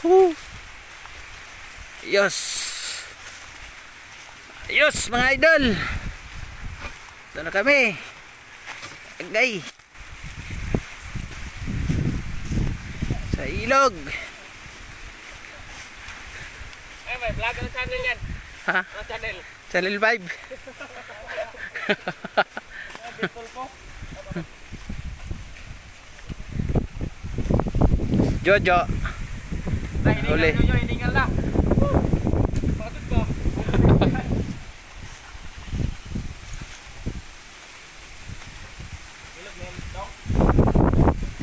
Woo! Ayos! Ayos mga idol! Ito na kami. Agay! Sa ilog. Ay, may vlog ang channel yan. Ha? Ang channel. Channel 5. Jojo. Uli. Hiningal na. Pagod ko.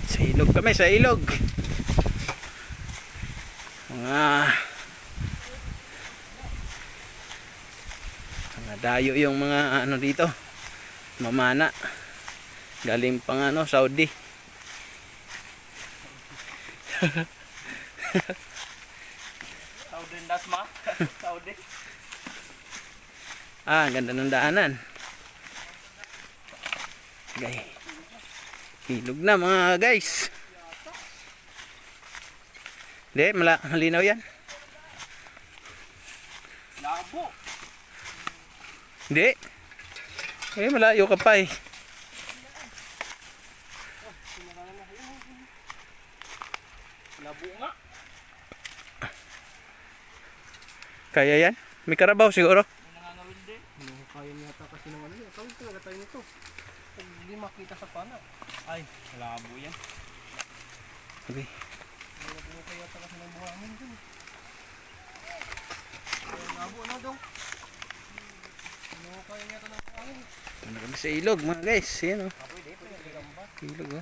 Sa ilog kami, sa ilog. Mga dayo yung mga ano dito. Mamana. Galing pang ano, Saudi. Saudi Dasma. Saudi. Ang ganda ng daanan. Okay. Ilog na mga guys. Hindi, malinaw yan. Labo. Hindi. Malayo ka pa eh. Labo nga. Kaya yan? May karabaw siguro. May nangangawin din. Kaya niya ata kasi ng ano yun. Kawin talaga tayo nito. Pag hindi makita sa pana. Ay, labo yan. Okay. Hindi kaya ata kasi ng buhangin dun. Labo na daw. Ano kaya niya ata ng buhangin? Ito na kami sa ilog mga guys. Yan o. Pwede, pwede. Ilog o.